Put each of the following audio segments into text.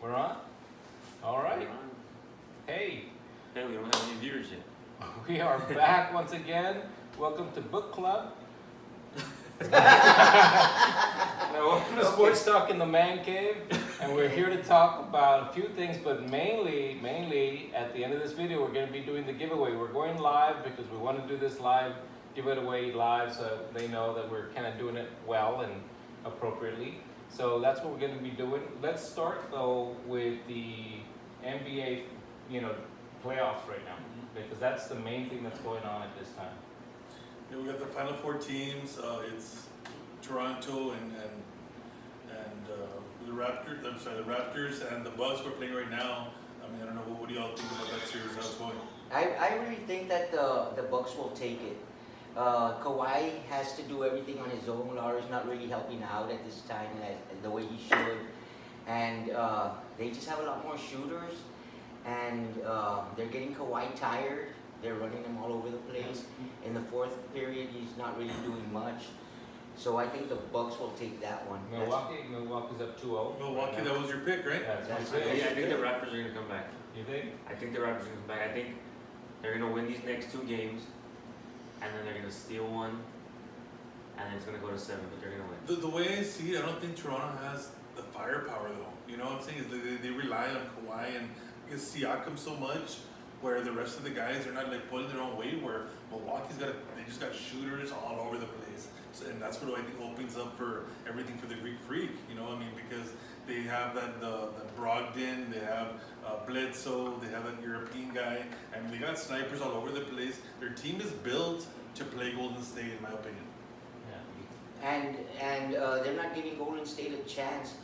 We're on? All right. Hey, Hey, we don't have any viewers yet. we are back once again. Welcome to Book Club. Now, welcome to Sports Talk in the Man Cave, and we're here to talk about a few things, but mainly at the end of this video, we're going to be doing the giveaway. We're going live because we want to do this live, give it away live, so they know that we're kind of doing it well and appropriately. So that's what we're going to be doing. Let's start though with the NBA, playoffs right now, because that's the main thing that's going on at this time. Yeah, we got the final four teams. It's Toronto and the Raptors. I'm sorry, the Raptors and the Bucks we're playing right now. I mean, I don't know. What do y'all think about that series? How's it going? I really think that the Bucks will take it. Kawhi has to do everything on his own. Lowry's not really helping out at this time the way he should. And they just have a lot more shooters. And they're getting Kawhi tired. They're running him all over the place. In the fourth period, he's not really doing much. So I think the Bucks will take that one. Milwaukee's up 2-0. Milwaukee, that was your pick, right? That's That's my pick. right. I think the Raptors are going to come back. You think? I think the Raptors are going to come back. I think they're going to win these next two games, and then they're going to steal one, and then it's going to go to 7, but they're going to win. The way I see it, I don't think Toronto has the firepower though. You know what I'm saying? Is they rely on Kawhi and Siakam so much, where the rest of the guys are not like pulling their own weight. Where they just got shooters all over the place. So, and that's what I think opens up for everything for the Greek Freak. You know, I mean, because they have the Brogdon, they have Bledsoe, they have that European guy, and they got snipers all over the place. Their team is built to play Golden State, in my opinion. And they're not giving Golden State a chance.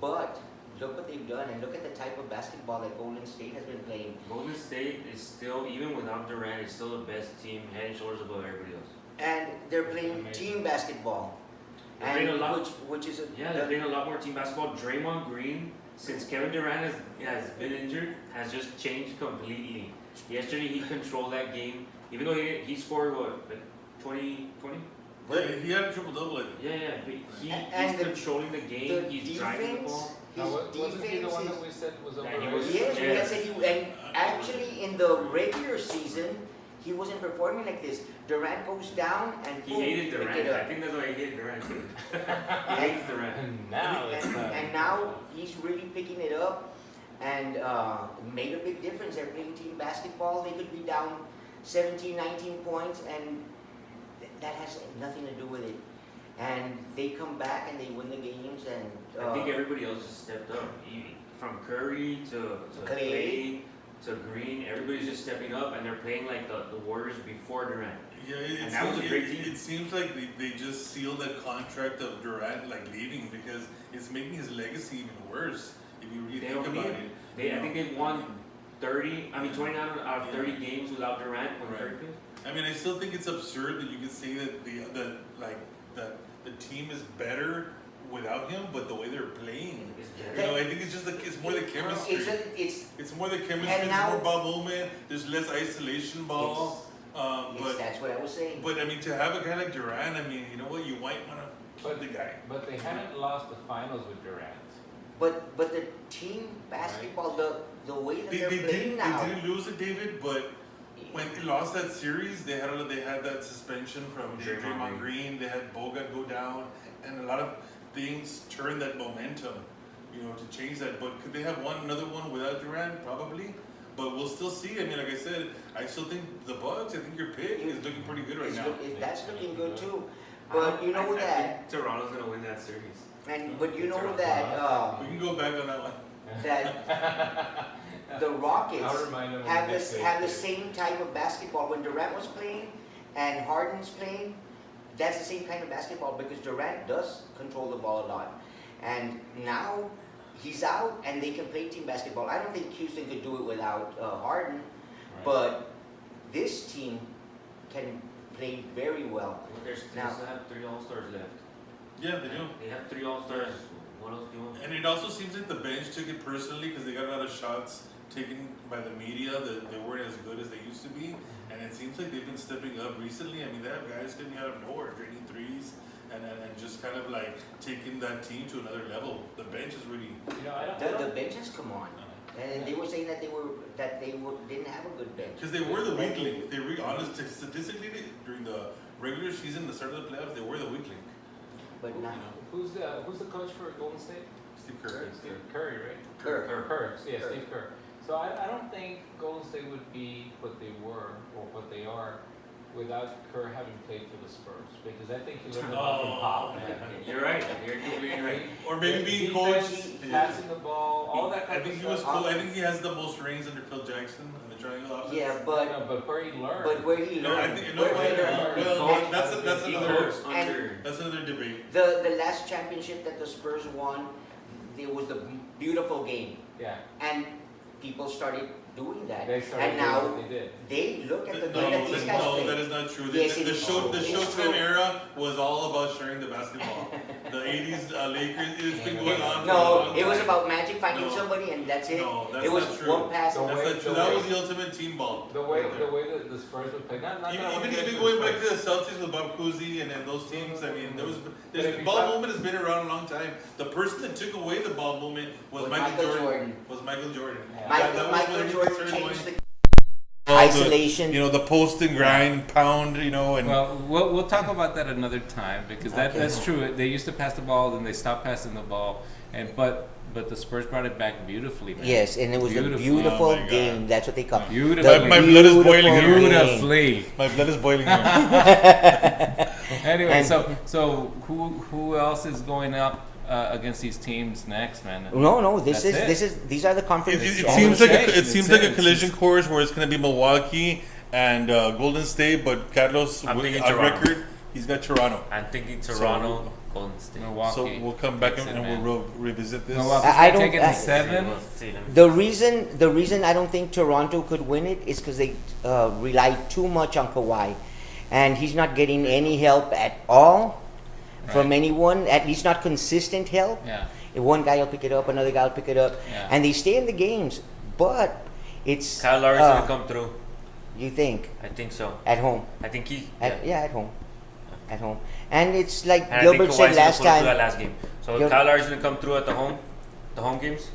But look what they've done, and look at the type of basketball that Golden State has been playing. Golden State is still, even without Durant, is still the best team, head and shoulders above everybody else. And they're playing team basketball. They're playing a lot. Which is They're playing a lot more team basketball. Draymond Green, since Kevin Durant has been injured, has just changed completely. Yesterday he controlled that game, even though he scored like 20? Yeah, he had a triple double, I think. Yeah, but And he's controlling the game. He's driving the ball. Now, wasn't he the one is- that we said was Yeah, he overrated? was- Yes, Yeah. we said and actually in the regular season, he wasn't performing like this. Durant goes down and He boom, hated pick Durant. it up. I think that's why he hated Durant. He hates Durant. And now it's And now he's really picking it up and made a big difference. They're playing team basketball. They could be down 17, 19 points, and that has nothing to do with it. And they come back and they win the games. And I think everybody else just stepped up. From Curry to Clay to Green, everybody's just stepping up, and they're playing like the Warriors before Durant. Yeah, And that was a great team. It seems like they just sealed that contract of Durant like leaving because it's making his legacy even worse. If you really They think don't about need it. I think they've won 29 out of 30 games without Durant. Right. I mean, I still think it's absurd that you can say that the team is better without him, but the way they're playing, I think it's just it's more the chemistry. It's more the chemistry. And There's now- more ball movement. There's less isolation ball. But that's what I was saying. I mean, to have a guy like Durant, I mean, you know what? You might want to put the guy. But they haven't lost the finals with Durant. But the team basketball, the way that They they're playing now. didn't lose it, David, but when they lost that series, they had that suspension from Draymond Green. They had Bogut go down, and a lot of things turned that momentum, to change that. But could they have won another one without Durant? Probably. But we'll still see. I mean, like I said, I still think the Bucks. I think your pick is looking pretty good right now. That's looking good too. But you know I that, think Toronto's gonna win that series. but you know that We can go back on that one. that the Rockets I'll remind them of have the next the day. same type of basketball. When Durant was playing and Harden's playing, that's the same kind of basketball because Durant does control the ball a lot. And now he's out and they can play team basketball. I don't think Houston could do it without Harden, Right. but this team can play very well. They Now- still have 3 All-Stars left. Yeah, they do. They have 3 All-Stars. What else do you want? And it also seems like the bench took it personally because they got a lot of shots taken by the media that they weren't as good as they used to be. And it seems like they've been stepping up recently. I mean, they have guys coming out of nowhere, draining threes, and just kind of like taking that team to another level. The bench is really. I don't The bench has come on, and they were saying that didn't have a good bench. Because they were the weak link. If they were honest, statistically, during the regular season, the start of the playoffs, they were the weak link. But not Who's the coach for Golden State? Steve Kerr. Steve Curry, right? Kerr. Kerr. Yeah, Kerr. Steve Kerr. So I don't think Golden State would be what they were or what they are without Kerr having played for the Spurs, because I think he learned a lot from Pop, man. You're right. You're completely right. Or maybe being Defense, coached. passing the ball, all that I kind think of he was stuff. cool. I think he has the most rings under Phil Jackson in the triangle offense. Yeah, No, but where he learned. where he No, I learned, think where he no. learned. Well, And that's He another coached under. that's another debate. the last championship that the Spurs won, it was the beautiful game, Yeah, and people started doing that, they started and doing now what they did. they look at the No, game that these guys no, play. that is not true. Yes, The it is show, true. the It's Showtime true. era was all about sharing the basketball. The '80s Lakers, it's been going on. for a No, long it was time. about Magic finding No. somebody, and that's it. No, that's It was not true. one pass. The That's way- not true. the That way- was the ultimate team ball. The way right there. the Spurs would play, not Even going back to the Celtics with Bob Cousy and then those teams, I mean, if the you ball talk- movement has been around a long time. The person that took away the ball movement was Was Michael Michael Jordan. Jordan. Was Michael Jordan. Yeah. That was Michael when he Jordan started changed going- the isolation. You know, the post and grind, pound, you know, and Well, we'll talk about that another time, because Okay. that's true. They used to pass the ball, then they stopped passing the ball, and but the Spurs brought it back beautifully, man. Yes, and it was a Beautiful. beautiful Oh my God. game. That's what they call it. Beautiful. My blood is boiling Beautiful here. game. Beautifully. my blood is boiling here. Anyway, And- so who else is going up against these teams next, man? No, That's it. these are the conference. It all seems the like same. it seems It's like a it. collision course where it's going to be Milwaukee and Golden State, but Carlos I'm thinking on Toronto. record, he's got Toronto. I'm thinking Toronto, Golden State. Milwaukee. So we'll come back That's it, and man. we'll revisit this. Milwaukee's I gonna don't- take it in I- 7. We'll see them. The reason I don't think Toronto could win it is because they rely too much on Kawhi, and he's not getting any help at all from Right. anyone. At least not consistent help. Yeah. One guy will pick it up, another guy will pick it up, Yeah. and they stay in the games. But it's Kyle Lowry's gonna come through. You think I think so. at home? I think he. At home. At home, and it's like And I think Gilbert Kawhi's said gonna last pull through that time. last game. So Gil- Kyle Lowry's gonna come through at the home games,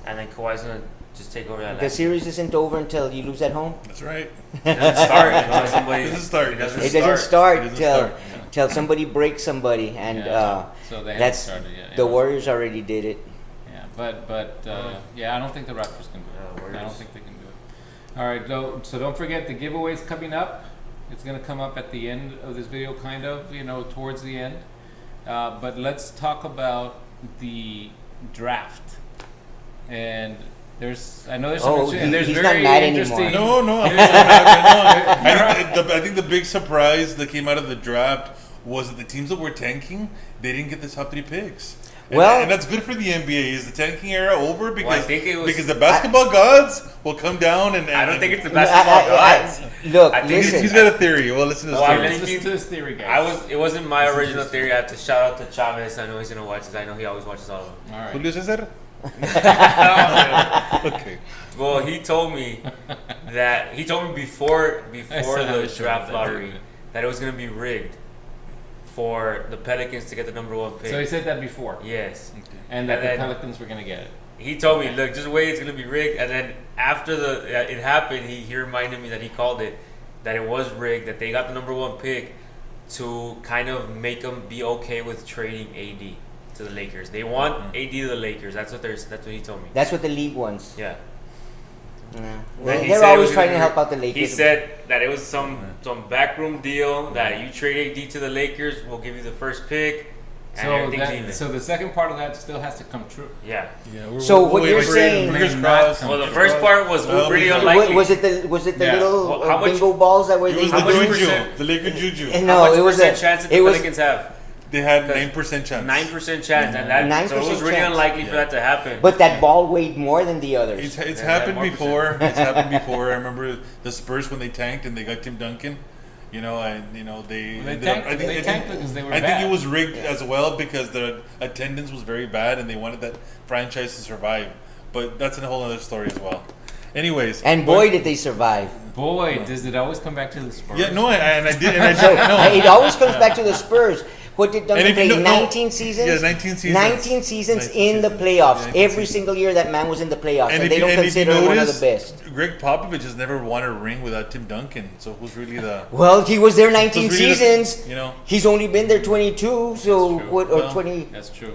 and then Kawhi's gonna just take over that The last. series isn't over until you lose at home. That's right. It doesn't start until somebody. It doesn't start. It doesn't It start. doesn't start It doesn't till start, till somebody breaks somebody, and Yeah. So they haven't that's started yet. the yeah. Warriors already did it. Yeah, but yeah, I don't think the Raptors can do it. I don't Warriors. think they can do it. All right, so don't forget the giveaway's coming up. It's gonna come up at the end of this video, kind of, towards the end. But let's talk about the draft. And I know there's so Oh, much, and there's he's not very mad anymore. interesting. No, I'm not. I think the big surprise that came out of the draft was that the teams that were tanking, they didn't get the top 3 picks. And that's good for the NBA. Is the tanking era over? Because think it was- because the basketball gods will come down and I don't think it's the I- basketball gods. Look, I think He's listen. got a theory. Well, listen to this Well, theory. Let's listen to this theory, guys. It wasn't my original theory. I have to shout out to Chavez. I know he's gonna watch this. I know he always watches all of them. All right. Julio Cesar? Okay. Well, he told me before I saw how the it showed draft that. lottery that it was gonna be rigged for the Pelicans to get the number 1 pick. So he said that before, Yes. and that And the then- Pelicans were gonna get it. He told me, look, just wait, it's gonna be rigged. And then after it happened, he reminded me that he called it, that it was rigged, that they got the number 1 pick to kind of make them be okay with trading AD to the Lakers. They want AD to the Lakers. That's what he told me. That's what the league wants. Yeah. Yeah. Then Well, he they're said it always was trying to gonna help be- out the Lakers. He said that it was some backroom deal that you trade AD to the Lakers, we'll give you the first pick, and everything's even. So the second part of that still has to come true. Yeah. So what you're saying- Fingers May crossed. not Well, the first part was pretty Well, unlikely. Was it the Yeah. little Well, how much- bingo balls that were It was How the much juju, percent- the Laker juju. And How no, much it was percent a chance did it the was Pelicans have? They had Because 9% chance. 9% chance, and that 9% so it was really chance. unlikely for that to happen. but that ball weighed more than the others. It's Yeah, happened more before. It's happened before. I remember the Spurs when they tanked and they got Tim Duncan. They ended tanked- up, they tanked because they were I think bad. it was rigged as well because the attendance was very bad and they wanted that franchise to survive. But that's a whole other story as well. Anyways, And boy, did they survive. Boy, does it always come back to the Spurs. yeah, no, and I did, and I So did, no. it always comes back to the Spurs. What did And Duncan if you play? know- 19 seasons? Yeah, 19 seasons. 19 seasons 19 in the seasons. playoffs. 19 Every seasons. single year that man was in the playoffs. And, if they you- don't and if you consider him one of notice, the best. Greg Popovich has never won a ring without Tim Duncan. So who's really the? Well, he was there 19 who's really the- seasons. you know, He's only been there 22, so That's true. what? Or Well, 21. That's true.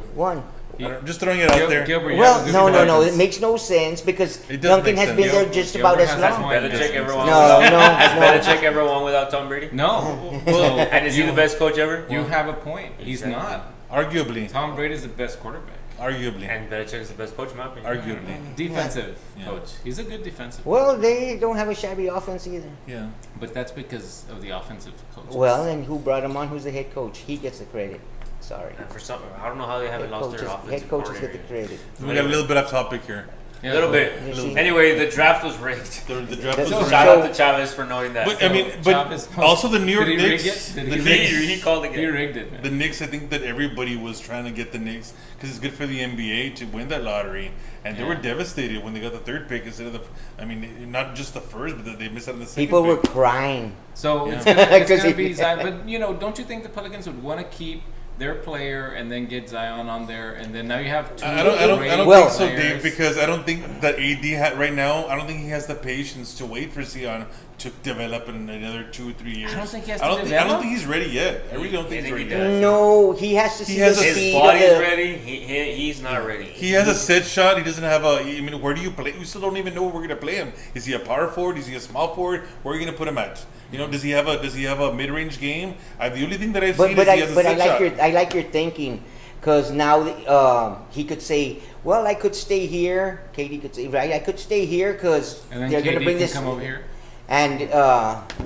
just throwing it out there. Gilbert, you Well, have a good no. point. It makes no sense because It does Duncan make has sense. been there Gilbert- just Gilbert about as has Has that long. point. Belichick ever won No, without? no, Has no. Belichick ever won without Tom Brady? No. Well, And is he the best coach ever? You have a point. He's Exactly. not. Arguably, Tom Brady's the best quarterback. arguably, And Belichick is the best coach, in my opinion. arguably. Defensive Yeah. coach. He's a good defensive Well, coach. they don't have a shabby offense either. Yeah. But that's because of the offensive coach. Well, and who brought him on? Who's the head coach? He gets the credit. Sorry. And for some, I don't know how they haven't lost their offensive Head coaches get the coordinator. credit. We got a little bit off topic here. A little bit. You see? Anyway, the draft was rigged. The draft That's was so- rigged. Shout out to Chavez for knowing that. But I mean, but Chavez- also the New York Did he rig Knicks. it? Did The he Knicks, rig he called He again. rigged it, man. the Knicks. I think that everybody was trying to get the Knicks because it's good for the NBA to win that lottery, and they Yeah. were devastated when they got the third pick instead of the. I mean, not just the first, but that they missed out on the second. People were pick. crying. So Yeah. it's gonna 'Cause be he- Zion. But don't you think the Pelicans would want to keep their player and then get Zion on there, and then now you have two. I don't Well- think so, players. Dave, because I don't think that AD right now. I don't think he has the patience to wait for Zion to develop in another 2-3 years. I don't think he has I to don't develop. think he's ready yet. I really don't think he's think ready he yet. does. No, he has to He see has the a- His speed body's of the. ready. He's not ready. He has a set shot. He doesn't have a. I mean, where do you play? We still don't even know where we're gonna play him. Is he a power forward? Is he a small forward? Where are you gonna put him at? You know, does he have a mid range game? The only thing that I've seen is he has a set shot. I like your thinking, because now he could say, well, I could stay here. Katie could say, right, I could stay here because And then they're KD gonna bring can this come over here. and Who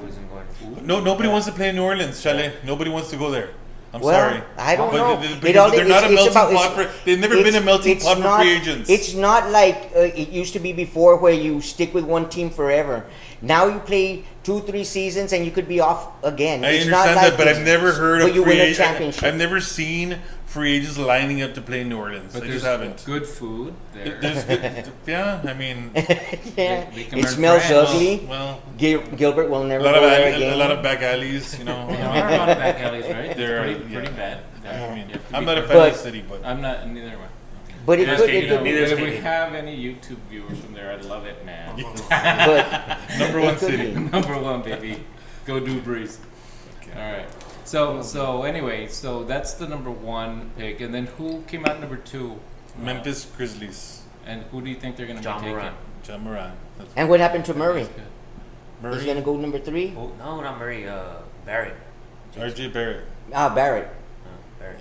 isn't going? No, nobody wants to play in New Orleans, Chalet. Nobody wants to go there. I'm well, sorry. I don't But know. because they're not a melting pot for. They've never been a it's- melting it's pot for not- free agents. It's not like it used to be before, where you stick with one team forever. Now you play 2-3 seasons and you could be off again. I It's understand not like that, but I've never heard where of you free win a agents. championship. I've never seen free agents lining up to play in New Orleans. But I there's just haven't. good food there. There's good, yeah, I mean, Yeah. they can It learn smells French. ugly. well, Gilbert will a never lot go of there again. a lot of back alleys, you know. There are a lot of back alleys, right? There are, It's pretty yeah. bad. I mean, You have to I'm be not a fan careful. of the city, but I'm not neither am I. But it Yes, could, Katie, it could, neither is But if we Katie. have any YouTube viewers from there, I'd love it, man. but number it one could city. be. Number one, baby. Go do Breeze. All right. So anyway, so that's the number one pick, and then who came out number two? Memphis Grizzlies, And who do you think they're going to John be taking? Moran. John Moran. And what happened to Murray? That's good. He's gonna go number 3. Oh, no, not Murray. Barrett. RJ Barrett, Barrett. Barrett.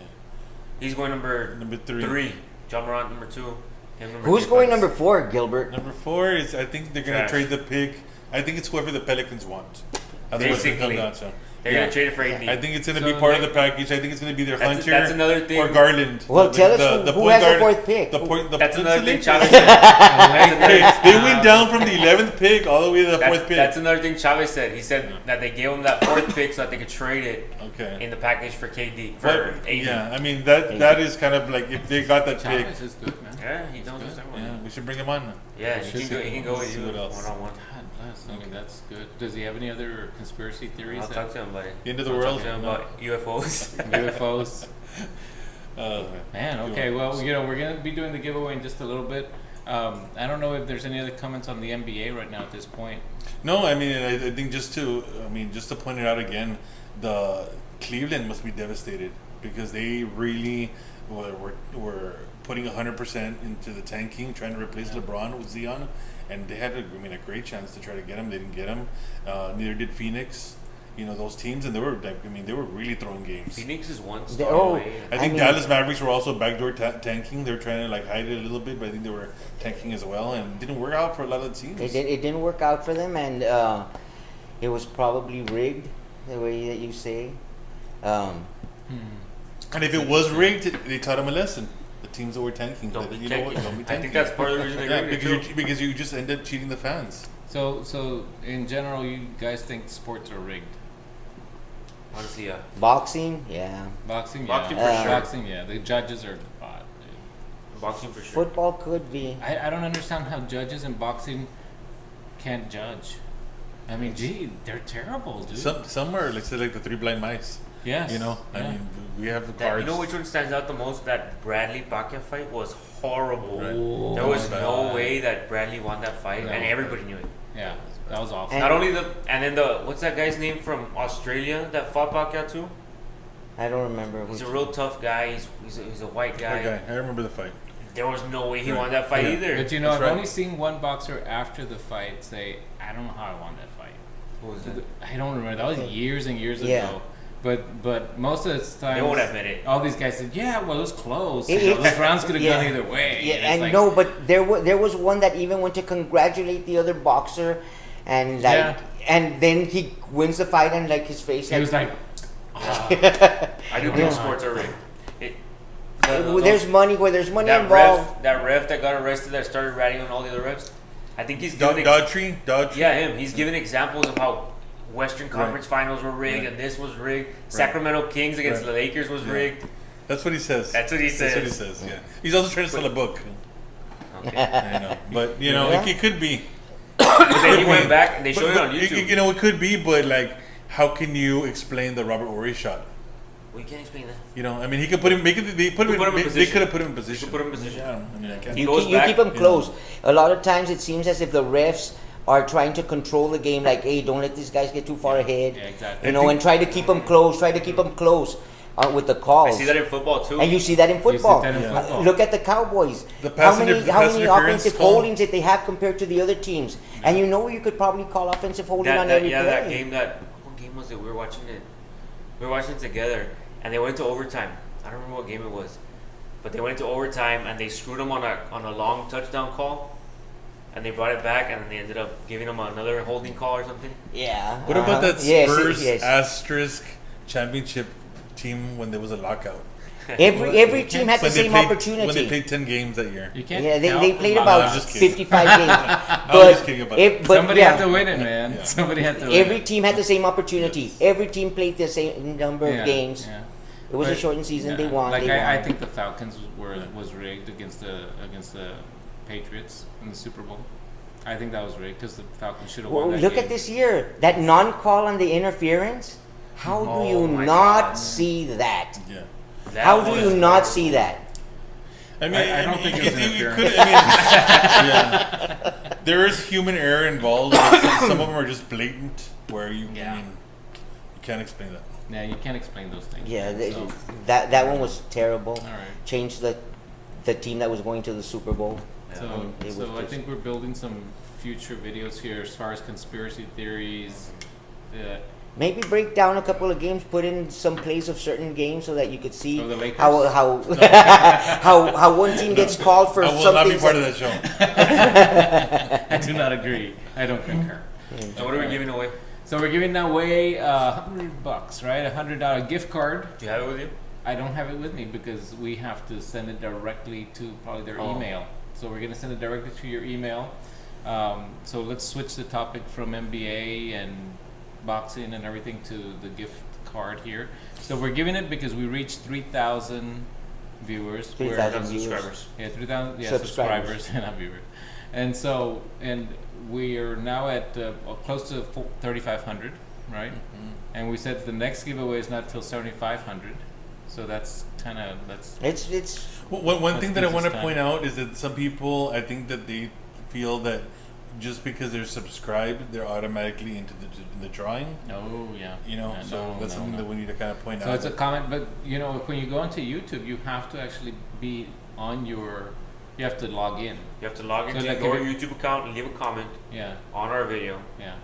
He's going number number 3. 3. John Morant number 2. Him number Who's 3 going first. number 4, Gilbert? Number 4 is I think they're gonna Trash. trade the pick. I think it's whoever the Pelicans want. That's what it's gonna come Basically. down to. They're Yeah. going to trade it for AD. I think it's gonna So be part of they- the package. I think it's gonna be their That's- Hunter that's another thing. or Garland. Well, The- tell us the who point has the guard- 4th pick. The point. That's the another thing Lakers. Chavez said. That's another- Hey, they went down from the 11th pick all the way to the 4th pick. That's another thing Chavez said. He said that they gave him that 4th pick so that they could trade it okay. in the package for KD. For But, AD. yeah, I mean that is kind of like if they got that pick, Chavez is good, man. Yeah, he knows his good. stuff. yeah, we should bring him on. Yeah, he can go with See you what else. one-on-one. God bless. I mean, that's good. Does he have any other conspiracy theories? I'll talk to him about it. The end of the I'll world. talk to him No. about UFOs. UFOs. Uh, Man, okay. Well, we're gonna be doing the giveaway in just a little bit. I don't know if there's any other comments on the NBA right now at this point. no, I mean I think just to point it out again, the Cleveland must be devastated because they really were putting 100% into the tanking, trying to replace LeBron with Zion, and they had a great chance to try to get him. They didn't get him. Neither did Phoenix. You know those teams, and they were really throwing games. Phoenix is one They- star oh, away. I think mean- Dallas Mavericks were also backdoor tanking. They were trying to like hide it a little bit, but I think they were tanking as well, and it didn't work out for a lot of teams. It didn't work out for them, and it was probably rigged, the way that you say. And if it was rigged, they taught them a lesson. The teams that were tanking, Don't that, be you know what, tanking. don't be I tanking. think that's part of the reason they yeah, rigged it too. because you just end up cheating the fans. So in general, you guys think sports are rigged? Honestly, yeah. Boxing, yeah. Boxing, Boxing yeah. for sure. Boxing, yeah. The judges are bought, dude. Boxing for sure. Football could be. I don't understand how judges in boxing can't judge. I mean, gee, they're terrible, dude. Some are like say like the Three Blind Mice. Yes. You know, I yeah. mean, we have the That, cards. you know which one stands out the most? That Bradley Pacquiao fight was horrible. Right. There was That was no bad. way that Bradley won that fight, That and was everybody knew it. Yeah, that was awful. And- Not only and then what's that guy's name from Australia that fought Pacquiao too? I don't remember. He's Which, a real tough guy. He's a white guy. Okay, I remember the fight. There was no way he Right. won that fight Yeah. either. But you know, That's I've right. only seen one boxer after the fight say, "I don't know how I won that fight." Who was that? I don't remember. That was years and years Yeah. ago. But most of the time, They won't admit it. all these guys said, "Yeah, well, it was close. It- You know, those rounds could have yeah. gone either way." yeah, it's and like, no, but there was one that even went to congratulate the other boxer, and like, Yeah. and then he wins the fight, and like his face, he was like, I do believe Yeah. sports are rigged. there's money where there's money that involved. that ref that got arrested that started ratting on all the other refs. I think he's giving Daughtry? yeah him. He's giving examples of how Western Conference Finals were rigged Right. and this was rigged. Sacramento Kings against Right. the Lakers was Yeah. rigged. That's what he says. That's what he That's what he says. says, yeah. He's also trying to sell a book. Okay. I know. But, you know, Yeah. it could be. But then he Could went be. back and they But- showed it but on YouTube. You know, it could be, but, like, how can you explain the Robert Ory shot? We can't explain that. You know, I mean, he could put him, they put him, Put him in they position. could have put him in position. put him in position. Yeah, I mean, I can't. He goes You back, keep them you know. close. A lot of times it seems as if the refs are trying to control the game, like, hey, don't let these guys get too far ahead. "Yeah, exactly." You know, and try to keep them close. Try to keep them close with the I calls. see that in football too. And you see that in You see football. that in Yeah. football. Look at the Cowboys. The How pass many interference offensive call. holdings that they have compared to the other teams? And you know you could probably call offensive holding on every play. that game what game was it? We were watching it. We were watching it together, and they went into overtime. I don't remember what game it was, but they went into overtime and they screwed them on a long touchdown call, and they brought it back, and then they ended up giving them another holding call or something. Yeah. What about that Yes, Spurs yes. asterisk championship team when there was a lockout? Every team had the When they same played- opportunity. When they played 10 games that year. You can't. Yeah, they count played them about out. I'm just kidding. 55 games. I But was just kidding about it. but Somebody yeah, had to win it, man. Yeah. Somebody had to win every it. team had the same opportunity. Every team played the same number Yeah, of games. yeah. It was a But- shortened season. Yeah. They won. Like they won. I think the Falcons was rigged against the Patriots in the Super Bowl. I think that was rigged because the Falcons should have Well, won that look game. at this year. That non-call on the interference. How do Oh you my not God. see that? Yeah. That How do was you not see that? I mean, I don't think it was interference. could. I mean, yeah. There is human error involved. But some of them are just blatant, where you, Yeah. I mean, you can't explain that. Yeah, you can't explain those things. Yeah, man, so, that one was terrible. all right. Changed the team that was going to the Super Bowl. So, It was so I just- think we're building some future videos here as far as conspiracy theories. Maybe break down a couple of games, put in some plays of certain games so that you could see Oh, the Lakers? how how one team gets called for I will some not be things part that- of that show. I do not agree. I don't concur. So what are we giving away? So we're giving away $100, right? $100 gift card. Do you have it with you? I don't have it with me because we have to send it directly to probably their Oh. email. So we're gonna send it directly to your email. So let's switch the topic from NBA and boxing and everything to the gift card here. So we're giving it because we reached 3,000 viewers. 3,000 Not viewers. subscribers. Yeah, 3,000 Subscribers. subscribers, not viewers. And so, and we are now at close to 3,500, right? And we said the next giveaway is not till 7,500. So that's kind of, It's One Let's thing that I use want to this point time. out is that some people, I think that they feel that just because they're subscribed, they're automatically into the drawing. oh yeah. You know, Yeah, so no, that's no, something no. that we need to kind of point So out. it's a comment, but you know, when you go onto YouTube, you have to actually be on you have to log in. You have to log So into like your if YouTube account and leave a comment Yeah, on our video. yeah.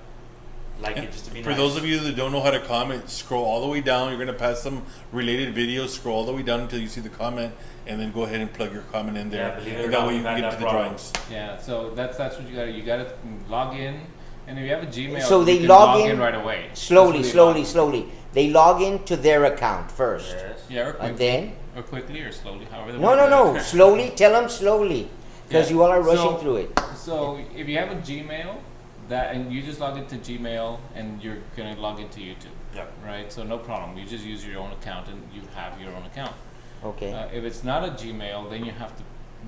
Like And it just to be For nice. those of you that don't know how to comment, scroll all the way down. You're going to pass some related videos. Scroll all the way down until you see the comment, and then go ahead and plug your comment in there. Yeah, believe it or and that not, way you we've can had get that to the problem. drawings. Yeah, so that's what you gotta log in, and if you have a Gmail, So you they can log in right away. slowly, That's what they slowly, slowly. They log into their account first, Yes. Yeah, or, and quick, then or quickly or slowly, however. they no, want no, to do no, it. slowly. Tell them slowly, because Yeah. you all are rushing So- through it. So if you have a Gmail, and you just log into Gmail, and you're gonna log into YouTube, Yeah. right? So no problem. You just use your own account, and you have your own account. Okay. If it's not a Gmail, then you have to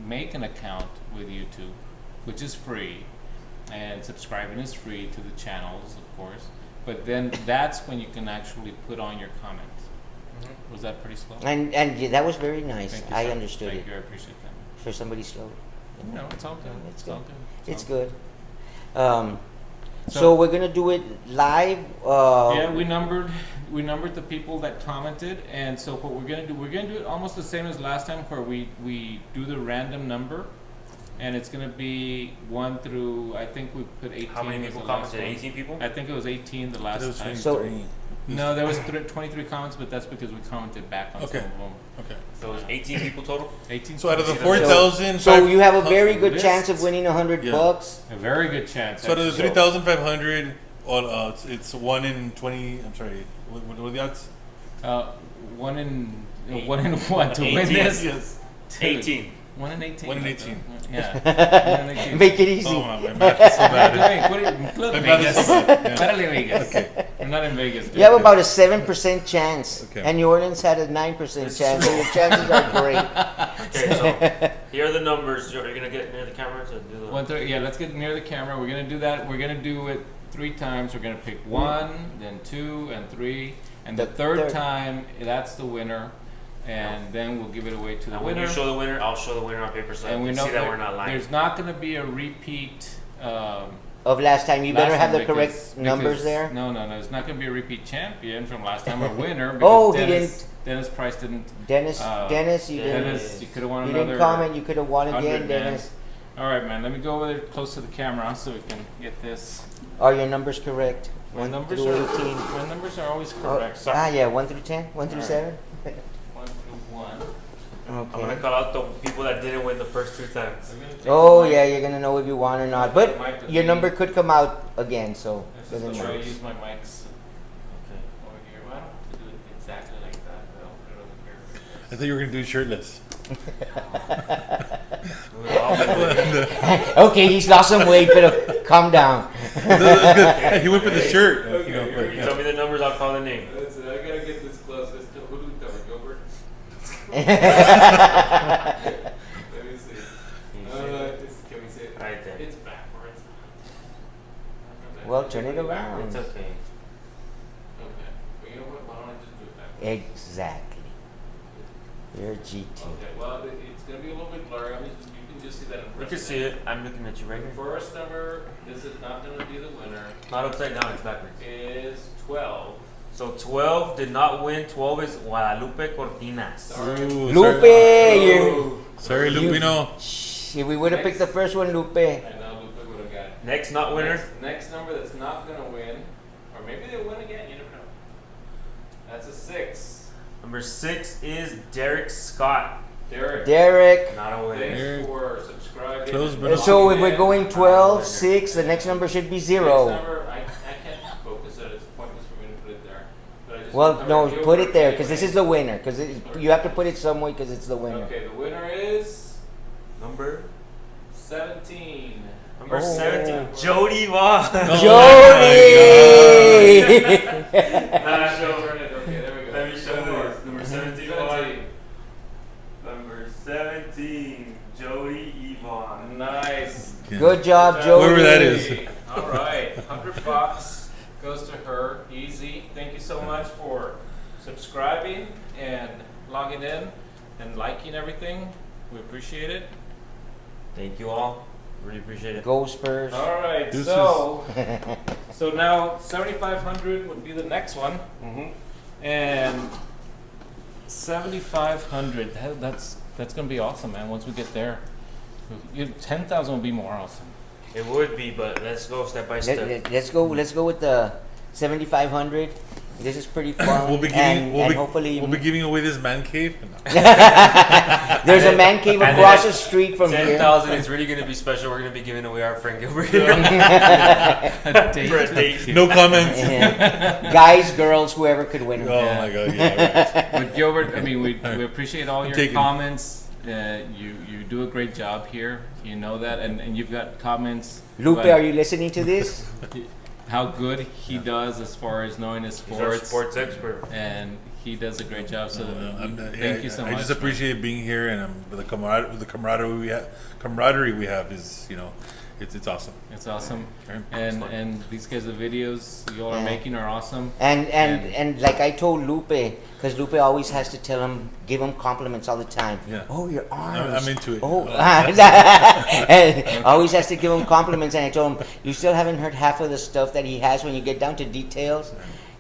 make an account with YouTube, which is free, and subscribing is free to the channels, of course. But then that's when you can actually put on your comments. Was that pretty slow? And yeah, that was very nice. Thank you, I sir. understood Thank it. you. I appreciate that. For somebody slow. No, it's all good. It's It's all good. It's all good. So So- we're gonna do it live. Yeah, we numbered the people that commented, and so what we're gonna do it almost the same as last time, where we do the random number, and it's gonna be 1 through, I think we put 18. How many as people the last commented? one. 18 people? I think it was 18 the last time. So- No, there was 23 comments, but that's because we commented back on Okay. some of them. Okay. So it's 18 people total? 18. So out of the So- 4,000, So you have a very good list. chance of winning $100 Yeah. bucks. A very good chance. so out of the actually. 3,500, it's 1 in 20. I'm sorry. What are the odds? 1 in 1 to win 18. this. Yes. Dude, 18. 1 in 18. 1 in 18. Yeah. 1 in 18. Make it easy. Oh my math is so bad. Look, My math is Vegas. so bad. Yeah. Párale, Vegas. We're not in Vegas. Dude. You have about a 7% chance, Okay. and New Orleans had a 9% This is chance. So true. your chances are great. Okay, so here are the numbers. Are you going to get near the camera to do the... 130. Yeah, let's get near the camera. We're gonna do that. We're gonna do it 3 times. We're gonna pick 1, then 2, and 3, and the The third third. time that's the winner, and then we'll give it away to the And when winner. you show the winner, I'll show the winner on paper so and we you know see that we're not lying. there's not gonna be a repeat. Of last time, you better last have time the correct because- numbers because- there. No, it's not gonna be a repeat champion from last time or winner. Oh, because he Dennis Price didn't. Dennis, Dennis, you you could have won you another. didn't comment. You could have won 100, again, man. Dennis. All right, man. Let me go over there close to the camera so we can get this. Are your numbers correct? My 1 numbers through are 18. my numbers are always Oh, correct. So yeah, 1 through 10, 1 through All 7. 1 through 1. I'm going to Okay. call out the people that didn't win the first 2 times. I'm gonna take Oh the mic. yeah, you're gonna know if you won or not. But your number could come out again, so This doesn't is the way I matter. use my mics Okay. over here. Well, I don't have to do it exactly like that, but I'll put it over here. I thought you were gonna do shirtless. Okay, he's lost some weight, but calm down. Yeah, he went for the shirt. Okay, here we You go. tell me the numbers, I'll call the name. Listen, I gotta get this close. Who do we cover? Gilbert? Let me see. Can we see it? Right there. It's backwards. Well, turn it around. It's okay. Okay. But you know what? Why don't I just do it backwards? Exactly. You're GT. Okay, well, it's gonna be a little bit blurry. I mean, you can just see that in You front can of see it. I'm looking at you right The here. first number, this is not gonna be the winner, Not upside down, it's backwards. is 12. So 12 did not win. 12 is Guadalupe Cortinas. Sorry. Ooh, Lupe, sorry, you. sorry, Lupino. Shh, if we would have picked the first one, Lupe. I know Lupe would have got it. Next not winner. Next number that's not gonna win, or maybe they'll win again, you never know. That's a 6. Number 6 is Derek Scott. Derek, Derek. Not a winner. thanks for subscribing. Close, and but not- So if logging we're in. going 12, 6, the next number should be Next 0. number, I can't focus it, it's pointless for me to put it there. But I just Well, want to no, cover put Gilbert it there because this anyway. is the winner. Because you have to put it somewhere because it's the winner. Okay, the winner is Number 17. Number Oh. 17, Jody Vaughn. Jody! Nah, show turn it. Okay, there we go. Let me show this. Number 17, Vaughn. 17. Number 17, Jody Yvonne. Nice. Good job, Jody. Whoever that is. All right, $100 goes to her. Easy. Thank you so much for subscribing and logging in and liking everything. We appreciate it. Thank you all. Really appreciate it. Go Spurs. All right, Deuces. so now 7,500 would be the next one, and 7,500. That's gonna be awesome, man. Once we get there, 10,000 will be more awesome. It would be, but let's go step by step. Let's go with the 7,500. This is pretty fun. We'll be giving, and hopefully we'll be giving away this man cave. there's a man cave and across then the street from here. 10,000 is really going to be special. We're going to be giving away our friend Gilbert. A date. For a date. No comments. Yeah. Guys, girls, whoever could win. Oh my god, yeah. Right. But Gilbert, I mean, we appreciate all your Take it. comments. You do a great job here. You know that, and you've got comments. Lupe, about are you listening to this? how good he does as far as knowing his He's our sports, sports expert. and he does a great job. So Thank you so I much. just appreciate being here, and the camaraderie we have is, you know, it's awesome. It's awesome. Right. And these guys, the videos y'all are Yeah. making are awesome. And like I told Lupe, because Lupe always has to tell him, give him compliments all the time. Yeah. Oh, your arms. I'm into it. Oh, and always has to give him compliments. And I told him, you still haven't heard half of the stuff that he has when you get down to details.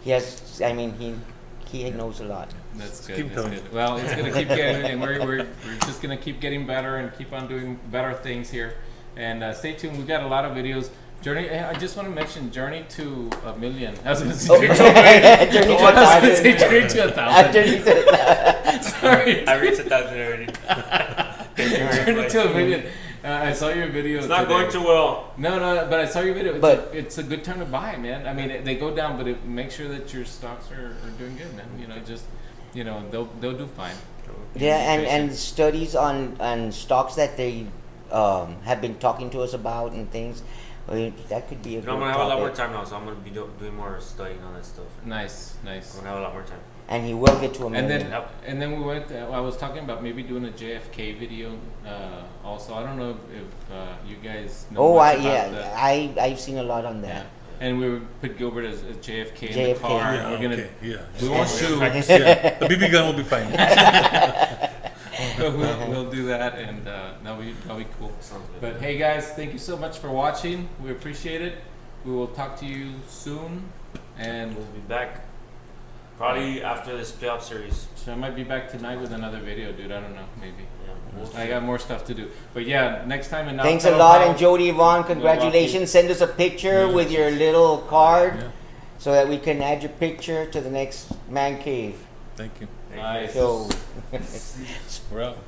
He has. I mean, he knows a lot. That's good. keep That's going. good. Well, it's gonna keep getting, and we're just gonna keep getting better and keep on doing better things here. And stay tuned. We've got a lot of videos. Journey. I just want to mention Journey to a Million. I was gonna say Journey to a Million. Journey to I was gonna 1,000. say Journey to 1,000. Journey to Sorry. I reached 1,000 already. Journey to a Million. I saw your video. It's not today. going too well. No, but I saw your video. But- It's a good time to buy, man. I mean, they go down, but make sure that your stocks are doing good, man. You know, just they'll do fine. Yeah, Be and patient. studies on stocks that they have been talking to us about and things. That could be a You good know, I'm gonna have a lot more topic. time now, so I'm gonna be doing more studying on that stuff. Nice. I'm gonna have a lot more time. And he will get to a And million. then we went. I was talking about maybe doing a JFK video. Also, I don't know if you guys know. Oh, much about that. I've seen a lot on Yeah. that. And we would put Gilbert as JFK in the JFK. car. Yeah, and we're gonna. okay, yeah. We won't shoot. Yeah, the BB gun will be fine. we'll do that, and that'll be cool. Sounds good. But hey, guys, thank you so much for watching. We appreciate it. We will talk to you soon, and We'll be back probably after this playoff series. so I might be back tonight with another video, dude. I don't know, maybe. Yeah, we'll see. I got more stuff to do. But yeah, next time in Thanks a Navajo, lot, how- and Jody Yvonne, congratulations. Send us a picture Yeah. with your little card Yeah. so that we can add your picture to the next man cave. Thank you. Thank you. Nice. So. We're out.